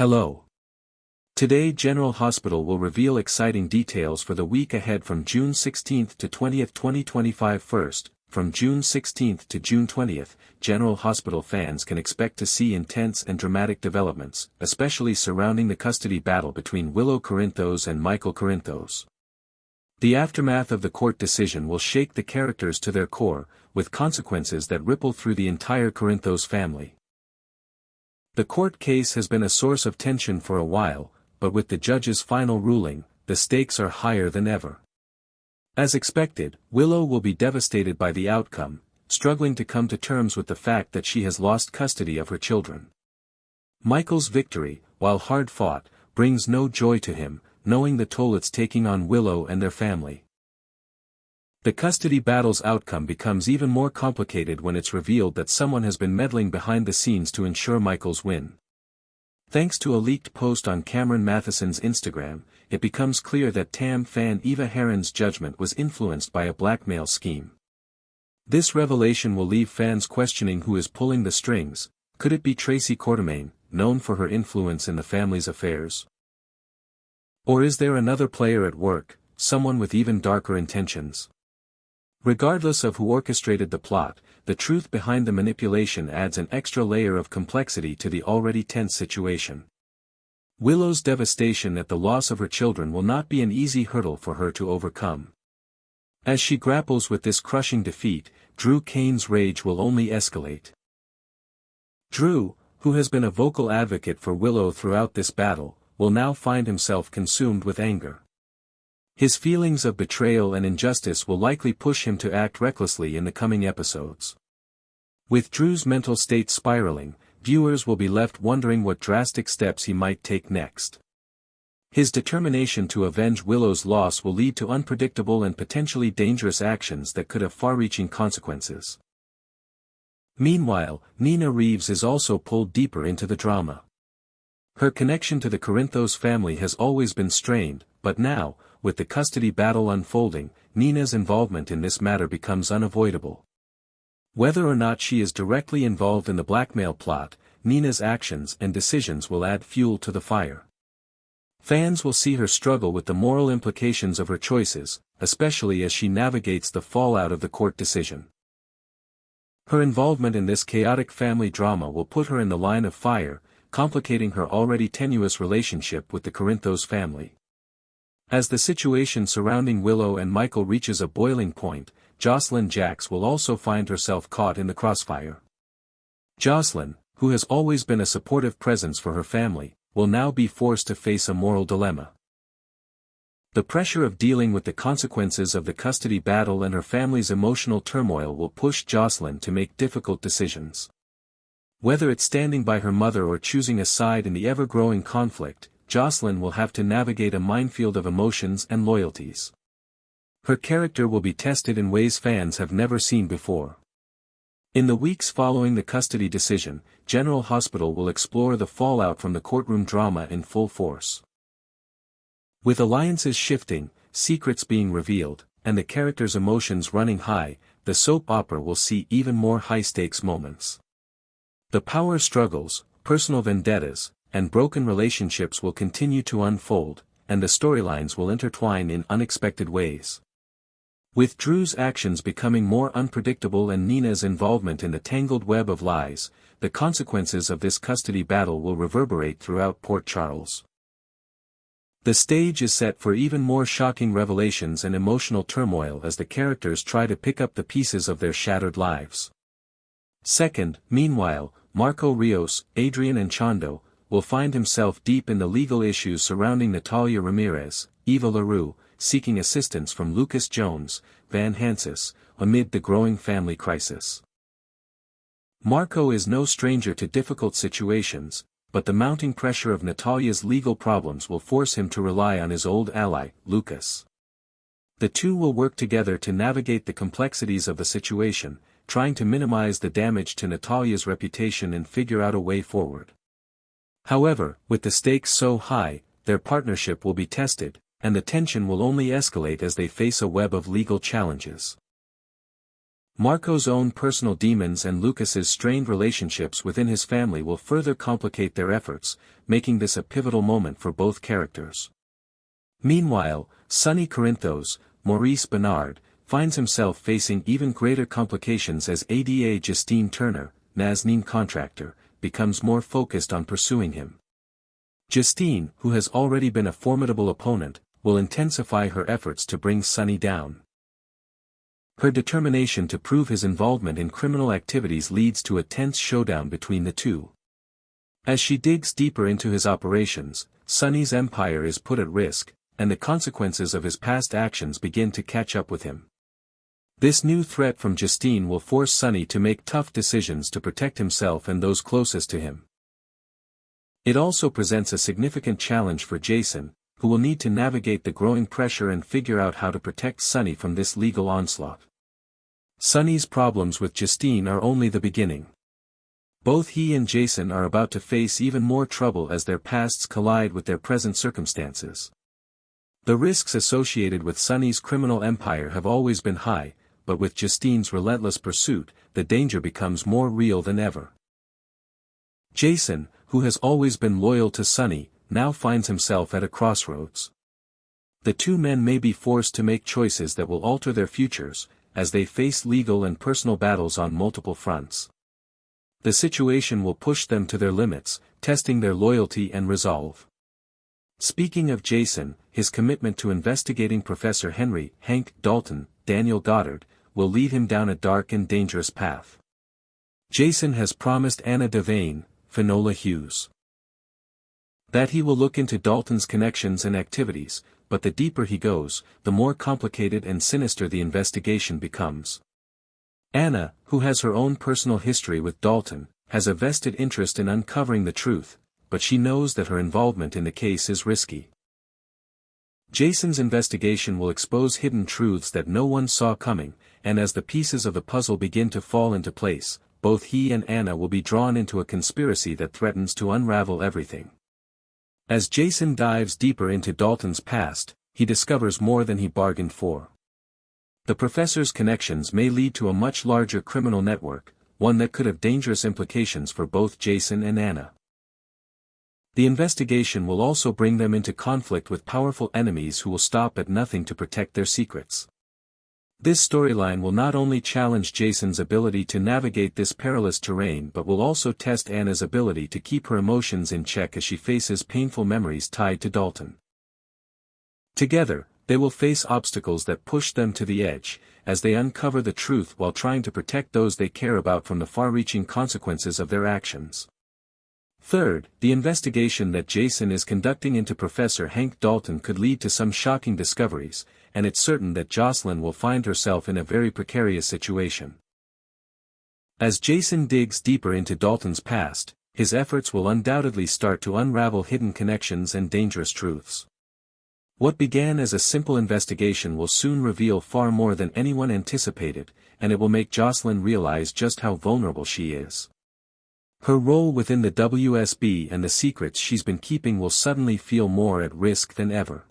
Hello. Today General Hospital will reveal exciting details for the week ahead from June 16 to 20, 2025. First, from June 16 to June 20, General Hospital fans can expect to see intense and dramatic developments, especially surrounding the custody battle between Willow Corinthos and Michael Corinthos. The aftermath of the court decision will shake the characters to their core, with consequences that ripple through the entire Corinthos family. The court case has been a source of tension for a while, but with the judge's final ruling, the stakes are higher than ever. As expected, Willow will be devastated by the outcome, struggling to come to terms with the fact that she has lost custody of her children. Michael's victory, while hard-fought, brings no joy to him, knowing the toll it's taking on Willow and their family. The custody battle's outcome becomes even more complicated when it's revealed that someone has been meddling behind the scenes to ensure Michael's win. Thanks to a leaked post on Cameron Matheson's Instagram, it becomes clear that Tam fan Eva Heron's judgment was influenced by a blackmail scheme. This revelation will leave fans questioning who is pulling the strings. Could it be Tracy Quartermaine, known for her influence in the family's affairs? Or is there another player at work, someone with even darker intentions? Regardless of who orchestrated the plot, the truth behind the manipulation adds an extra layer of complexity to the already tense situation. Willow's devastation at the loss of her children will not be an easy hurdle for her to overcome. As she grapples with this crushing defeat, Drew Kane's rage will only escalate. Drew, who has been a vocal advocate for Willow throughout this battle, will now find himself consumed with anger. His feelings of betrayal and injustice will likely push him to act recklessly in the coming episodes. With Drew's mental state spiraling, viewers will be left wondering what drastic steps he might take next. His determination to avenge Willow's loss will lead to unpredictable and potentially dangerous actions that could have far-reaching consequences. Meanwhile, Nina Reeves is also pulled deeper into the drama. Her connection to the Corinthos family has always been strained, but now, with the custody battle unfolding, Nina's involvement in this matter becomes unavoidable. Whether or not she is directly involved in the blackmail plot, Nina's actions and decisions will add fuel to the fire. Fans will see her struggle with the moral implications of her choices, especially as she navigates the fallout of the court decision. Her involvement in this chaotic family drama will put her in the line of fire, complicating her already tenuous relationship with the Corinthos family. As the situation surrounding Willow and Michael reaches a boiling point, Jocelyn Jacks will also find herself caught in the crossfire. Jocelyn, who has always been a supportive presence for her family, will now be forced to face a moral dilemma. The pressure of dealing with the consequences of the custody battle and her family's emotional turmoil will push Jocelyn to make difficult decisions. Whether it's standing by her mother or choosing a side in the ever-growing conflict, Jocelyn will have to navigate a minefield of emotions and loyalties. Her character will be tested in ways fans have never seen before. In the weeks following the custody decision, General Hospital will explore the fallout from the courtroom drama in full force. With alliances shifting, secrets being revealed, and the characters' emotions running high, the soap opera will see even more high-stakes moments. The power struggles, personal vendettas, and broken relationships will continue to unfold, and the storylines will intertwine in unexpected ways. With Drew's actions becoming more unpredictable and Nina's involvement in the tangled web of lies, the consequences of this custody battle will reverberate throughout Port Charles. The stage is set for even more shocking revelations and emotional turmoil as the characters try to pick up the pieces of their shattered lives. Second, meanwhile, Marco Rios, Adrian and Chando, will find himself deep in the legal issues surrounding Natalia Ramirez, Eva LaRue, seeking assistance from Lucas Jones, Van Hansis, amid the growing family crisis. Marco is no stranger to difficult situations, but the mounting pressure of Natalia's legal problems will force him to rely on his old ally, Lucas. The two will work together to navigate the complexities of the situation, trying to minimize the damage to Natalia's reputation and figure out a way forward. However, with the stakes so high, their partnership will be tested, and the tension will only escalate as they face a web of legal challenges. Marco's own personal demons and Lucas's strained relationships within his family will further complicate their efforts, making this a pivotal moment for both characters. Meanwhile, Sonny Corinthos, Maurice Benard, finds himself facing even greater complications as Ada Justine Turner, Nazanin contractor, becomes more focused on pursuing him. Justine, who has already been a formidable opponent, will intensify her efforts to bring Sonny down. Her determination to prove his involvement in criminal activities leads to a tense showdown between the two. As she digs deeper into his operations, Sonny's empire is put at risk, and the consequences of his past actions begin to catch up with him. This new threat from Justine will force Sonny to make tough decisions to protect himself and those closest to him. It also presents a significant challenge for Jason, who will need to navigate the growing pressure and figure out how to protect Sonny from this legal onslaught. Sonny's problems with Justine are only the beginning. Both he and Jason are about to face even more trouble as their pasts collide with their present circumstances. The risks associated with Sonny's criminal empire have always been high, but with Justine's relentless pursuit, the danger becomes more real than ever. Jason, who has always been loyal to Sonny, now finds himself at a crossroads. The two men may be forced to make choices that will alter their futures, as they face legal and personal battles on multiple fronts. The situation will push them to their limits, testing their loyalty and resolve. Speaking of Jason, his commitment to investigating Professor Henry Hank Dalton, Daniel Goddard, will lead him down a dark and dangerous path. Jason has promised Anna Devane, Finola Hughes, that he will look into Dalton's connections and activities, but the deeper he goes, the more complicated and sinister the investigation becomes. Anna, who has her own personal history with Dalton, has a vested interest in uncovering the truth, but she knows that her involvement in the case is risky. Jason's investigation will expose hidden truths that no one saw coming, and as the pieces of the puzzle begin to fall into place, both he and Anna will be drawn into a conspiracy that threatens to unravel everything. As Jason dives deeper into Dalton's past, he discovers more than he bargained for. The professor's connections may lead to a much larger criminal network, one that could have dangerous implications for both Jason and Anna. The investigation will also bring them into conflict with powerful enemies who will stop at nothing to protect their secrets. This storyline will not only challenge Jason's ability to navigate this perilous terrain but will also test Anna's ability to keep her emotions in check as she faces painful memories tied to Dalton. Together, they will face obstacles that push them to the edge, as they uncover the truth while trying to protect those they care about from the far-reaching consequences of their actions. Third, the investigation that Jason is conducting into Professor Hank Dalton could lead to some shocking discoveries, and it's certain that Jocelyn will find herself in a very precarious situation. As Jason digs deeper into Dalton's past, his efforts will undoubtedly start to unravel hidden connections and dangerous truths. What began as a simple investigation will soon reveal far more than anyone anticipated, and it will make Jocelyn realize just how vulnerable she is. Her role within the WSB and the secrets she's been keeping will suddenly feel more at risk than ever.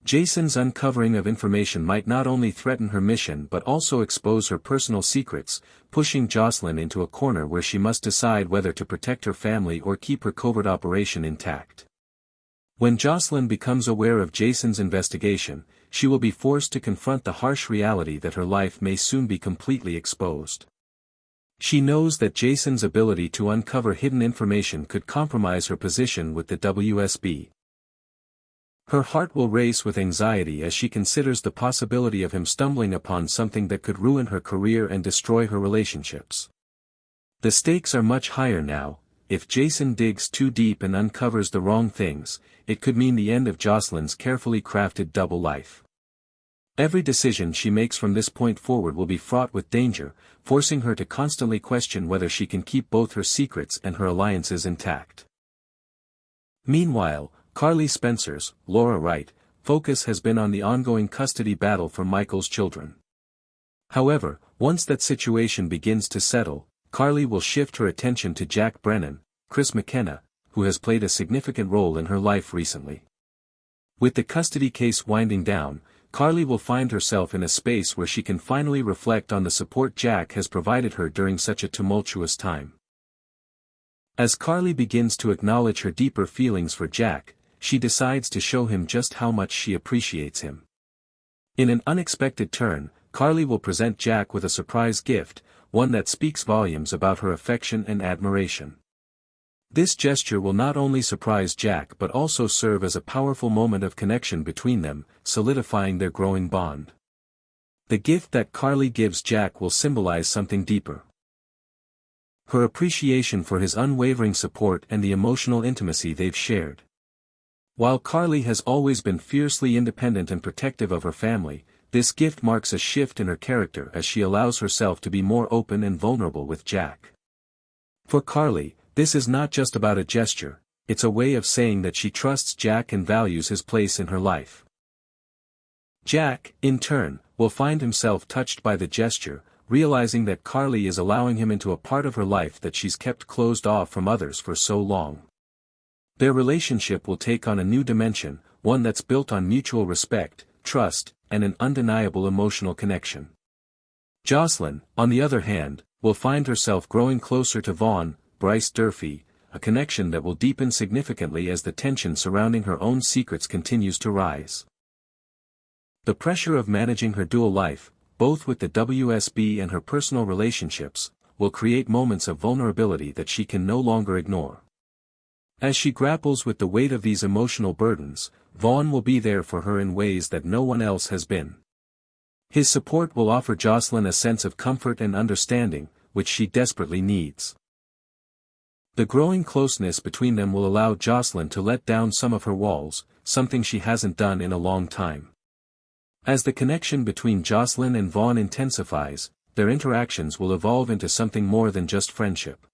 Jason's uncovering of information might not only threaten her mission but also expose her personal secrets, pushing Jocelyn into a corner where she must decide whether to protect her family or keep her covert operation intact. When Jocelyn becomes aware of Jason's investigation, she will be forced to confront the harsh reality that her life may soon be completely exposed. She knows that Jason's ability to uncover hidden information could compromise her position with the WSB. Her heart will race with anxiety as she considers the possibility of him stumbling upon something that could ruin her career and destroy her relationships. The stakes are much higher now. If Jason digs too deep and uncovers the wrong things, it could mean the end of Jocelyn's carefully crafted double life. Every decision she makes from this point forward will be fraught with danger, forcing her to constantly question whether she can keep both her secrets and her alliances intact. Meanwhile, Carly Spencer's, Laura Wright, focus has been on the ongoing custody battle for Michael's children. However, once that situation begins to settle, Carly will shift her attention to Jack Brennan, Chris McKenna, who has played a significant role in her life recently. With the custody case winding down, Carly will find herself in a space where she can finally reflect on the support Jack has provided her during such a tumultuous time. As Carly begins to acknowledge her deeper feelings for Jack, she decides to show him just how much she appreciates him. In an unexpected turn, Carly will present Jack with a surprise gift, one that speaks volumes about her affection and admiration. This gesture will not only surprise Jack but also serve as a powerful moment of connection between them, solidifying their growing bond. The gift that Carly gives Jack will symbolize something deeper. Her appreciation for his unwavering support and the emotional intimacy they've shared. While Carly has always been fiercely independent and protective of her family, this gift marks a shift in her character as she allows herself to be more open and vulnerable with Jack. For Carly, this is not just about a gesture, it's a way of saying that she trusts Jack and values his place in her life. Jack, in turn, will find himself touched by the gesture, realizing that Carly is allowing him into a part of her life that she's kept closed off from others for so long. Their relationship will take on a new dimension, one that's built on mutual respect, trust, and an undeniable emotional connection. Jocelyn, on the other hand, will find herself growing closer to Vaughn, Bryce Durfee, a connection that will deepen significantly as the tension surrounding her own secrets continues to rise. The pressure of managing her dual life, both with the WSB and her personal relationships, will create moments of vulnerability that she can no longer ignore. As she grapples with the weight of these emotional burdens, Vaughn will be there for her in ways that no one else has been. His support will offer Jocelyn a sense of comfort and understanding, which she desperately needs. The growing closeness between them will allow Jocelyn to let down some of her walls, something she hasn't done in a long time. As the connection between Jocelyn and Vaughn intensifies, their interactions will evolve into something more than just friendship.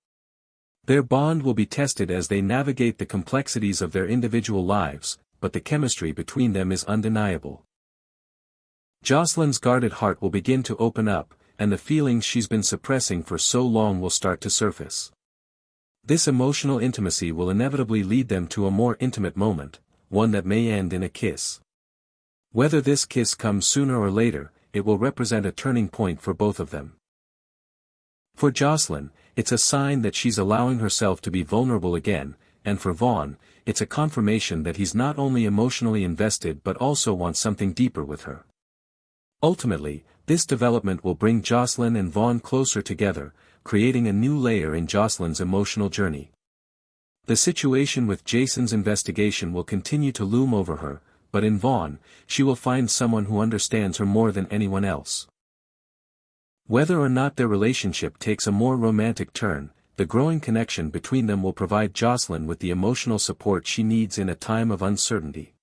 Their bond will be tested as they navigate the complexities of their individual lives, but the chemistry between them is undeniable. Jocelyn's guarded heart will begin to open up, and the feelings she's been suppressing for so long will start to surface. This emotional intimacy will inevitably lead them to a more intimate moment, one that may end in a kiss. Whether this kiss comes sooner or later, it will represent a turning point for both of them. For Jocelyn, it's a sign that she's allowing herself to be vulnerable again, and for Vaughn, it's a confirmation that he's not only emotionally invested but also wants something deeper with her. Ultimately, this development will bring Jocelyn and Vaughn closer together, creating a new layer in Jocelyn's emotional journey. The situation with Jason's investigation will continue to loom over her, but in Vaughn, she will find someone who understands her more than anyone else. Whether or not their relationship takes a more romantic turn, the growing connection between them will provide Jocelyn with the emotional support she needs in a time of uncertainty.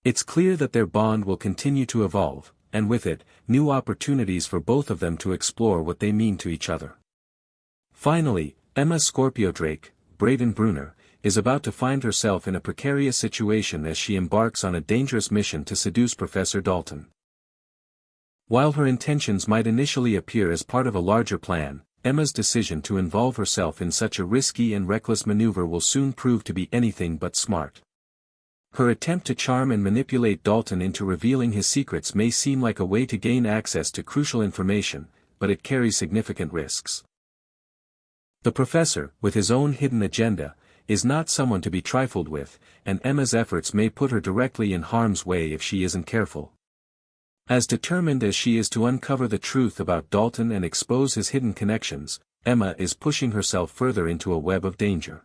It's clear that their bond will continue to evolve, and with it, new opportunities for both of them to explore what they mean to each other. Finally, Emma Scorpio Drake, Braden Bruner, is about to find herself in a precarious situation as she embarks on a dangerous mission to seduce Professor Dalton. While her intentions might initially appear as part of a larger plan, Emma's decision to involve herself in such a risky and reckless maneuver will soon prove to be anything but smart. Her attempt to charm and manipulate Dalton into revealing his secrets may seem like a way to gain access to crucial information, but it carries significant risks. The professor, with his own hidden agenda, is not someone to be trifled with, and Emma's efforts may put her directly in harm's way if she isn't careful. As determined as she is to uncover the truth about Dalton and expose his hidden connections, Emma is pushing herself further into a web of danger.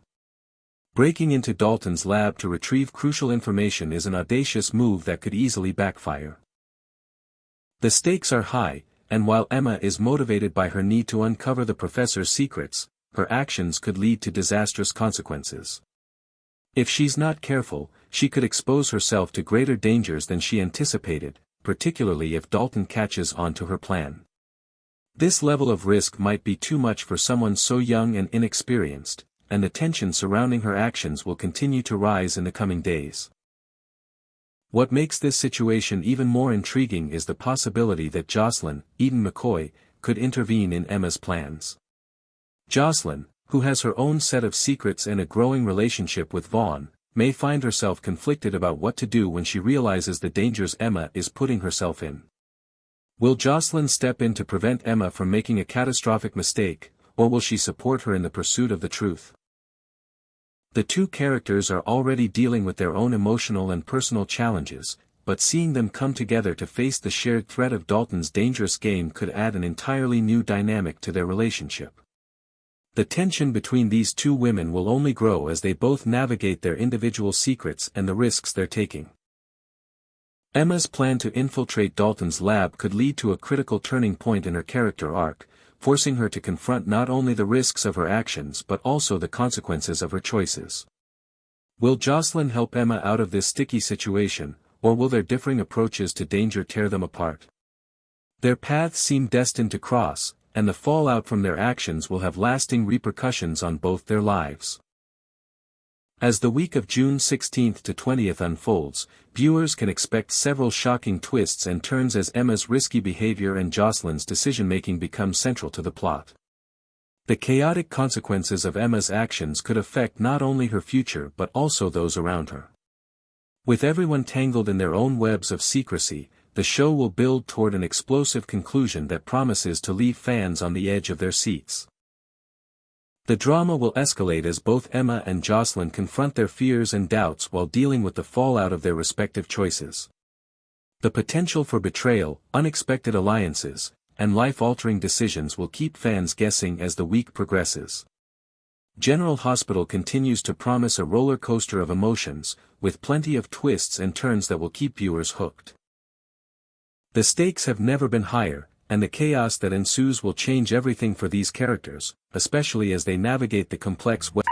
Breaking into Dalton's lab to retrieve crucial information is an audacious move that could easily backfire. The stakes are high, and while Emma is motivated by her need to uncover the professor's secrets, her actions could lead to disastrous consequences. If she's not careful, she could expose herself to greater dangers than she anticipated, particularly if Dalton catches on to her plan. This level of risk might be too much for someone so young and inexperienced, and the tension surrounding her actions will continue to rise in the coming days. What makes this situation even more intriguing is the possibility that Jocelyn, Eden McCoy, could intervene in Emma's plans. Jocelyn, who has her own set of secrets and a growing relationship with Vaughn, may find herself conflicted about what to do when she realizes the dangers Emma is putting herself in. Will Jocelyn step in to prevent Emma from making a catastrophic mistake, or will she support her in the pursuit of the truth? The two characters are already dealing with their own emotional and personal challenges, but seeing them come together to face the shared threat of Dalton's dangerous game could add an entirely new dynamic to their relationship. The tension between these two women will only grow as they both navigate their individual secrets and the risks they're taking. Emma's plan to infiltrate Dalton's lab could lead to a critical turning point in her character arc, forcing her to confront not only the risks of her actions but also the consequences of her choices. Will Jocelyn help Emma out of this sticky situation, or will their differing approaches to danger tear them apart? Their paths seem destined to cross, and the fallout from their actions will have lasting repercussions on both their lives. As the week of June 16th to 20th unfolds, viewers can expect several shocking twists and turns as Emma's risky behavior and Jocelyn's decision-making become central to the plot. The chaotic consequences of Emma's actions could affect not only her future but also those around her. With everyone tangled in their own webs of secrecy, the show will build toward an explosive conclusion that promises to leave fans on the edge of their seats. The drama will escalate as both Emma and Jocelyn confront their fears and doubts while dealing with the fallout of their respective choices. The potential for betrayal, unexpected alliances, and life-altering decisions will keep fans guessing as the week progresses. General Hospital continues to promise a roller coaster of emotions, with plenty of twists and turns that will keep viewers hooked. The stakes have never been higher, and the chaos that ensues will change everything for these characters, especially as they navigate the complex web.